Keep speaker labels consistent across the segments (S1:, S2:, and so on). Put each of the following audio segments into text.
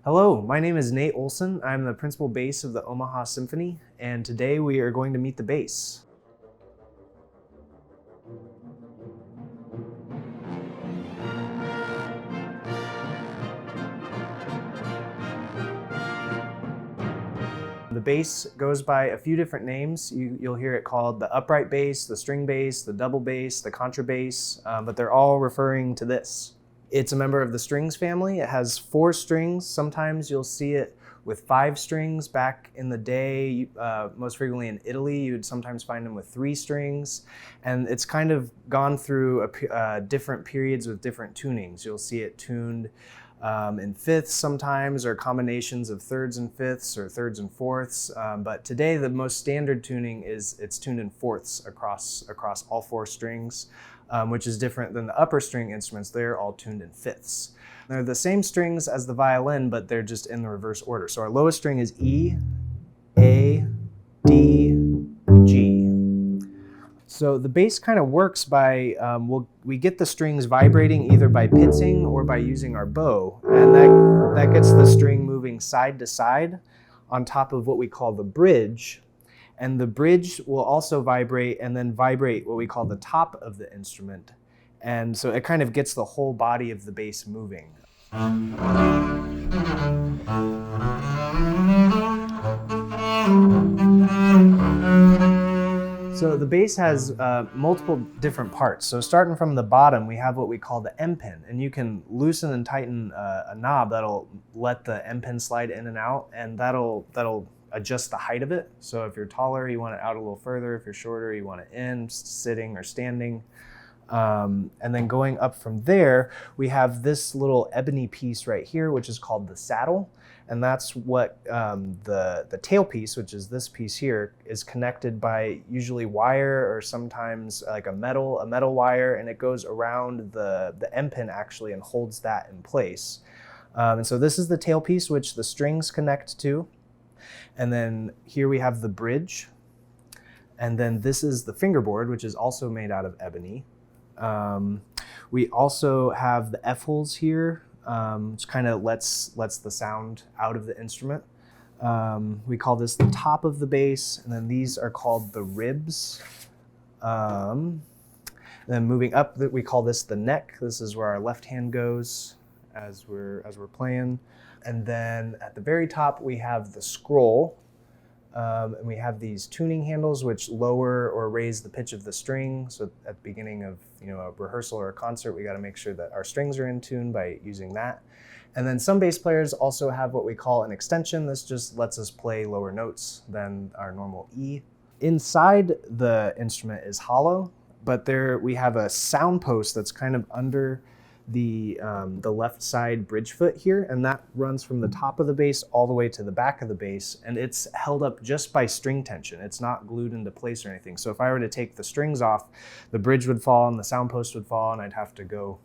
S1: Hello, my name is Nate Olson. I'm the principal bass of the Omaha Symphony, and today we are going to meet the bass. The bass goes by a few different names. You'll hear it called the upright bass, the string bass, the double bass, the contrabass, but they're all referring to this. It's a member of the strings family. It has 4 strings. Sometimes you'll see it with 5 strings. Back in the day, most frequently in Italy, you'd sometimes find them with 3 strings. And it's kind of gone through different periods with different tunings. You'll see it tuned in fifths sometimes, or combinations of thirds and fifths, or thirds and fourths. But today, the most standard tuning is it's tuned in fourths across all 4 strings, which is different than the upper string instruments. They're all tuned in fifths. They're the same strings as the violin, but they're just in the reverse order. So our lowest string is E, A, D, G. So the bass kind of works by, we get the strings vibrating either by pincing or by using our bow, and that gets the string moving side to side on top of what we call the bridge. And the bridge will also vibrate and then vibrate what we call the top of the instrument. And so it kind of gets the whole body of the bass moving. So the bass has multiple different parts. So starting from the bottom, we have what we call the M pin, and you can loosen and tighten a knob that'll let the M pin slide in and out, and that'll adjust the height of it. So if you're taller, you want it out a little further. If you're shorter, you want it in, sitting or standing. And then going up from there, we have this little ebony piece right here, which is called the saddle. And that's what the tailpiece, which is this piece here, is connected by usually wire or sometimes like a metal wire, and it goes around the M pin actually and holds that in place. And so this is the tailpiece, which the strings connect to. And then here we have the bridge. And then this is the fingerboard, which is also made out of ebony. We also have the F-holes here, which kind of lets the sound out of the instrument. We call this the top of the bass, and then these are called the ribs. Then moving up, we call this the neck. This is where our left hand goes as we're playing. And then at the very top, we have the scroll. And we have these tuning handles which lower or raise the pitch of the string. So at the beginning of a rehearsal or a concert, we got to make sure that our strings are in tune by using that. And then some bass players also have what we call an extension. This just lets us play lower notes than our normal E. Inside the instrument is hollow, but there we have a sound post that's kind of under the left side bridge foot here, and that runs from the top of the bass all the way to the back of the bass, and it's held up just by string tension. It's not glued into place or anything. So if I were to take the strings off, the bridge would fall and the sound post would fall, and I'd have to go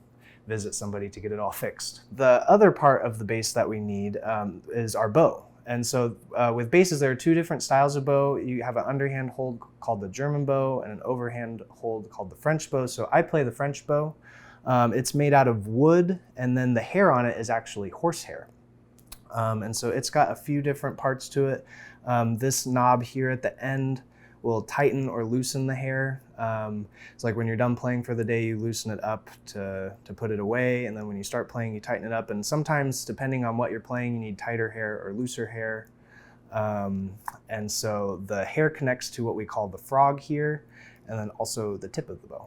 S1: visit somebody to get it all fixed. The other part of the bass that we need is our bow. And so with basses, there are 2 different styles of bow. You have an underhand hold called the German bow and an overhand hold called the French bow. So I play the French bow. It's made out of wood, and then the hair on it is actually horsehair. And so it's got a few different parts to it. This knob here at the end will tighten or loosen the hair. It's like when you're done playing for the day, you loosen it up to put it away, and then when you start playing, you tighten it up. And sometimes, depending on what you're playing, you need tighter hair or looser hair. And so the hair connects to what we call the frog here, and then also the tip of the bow.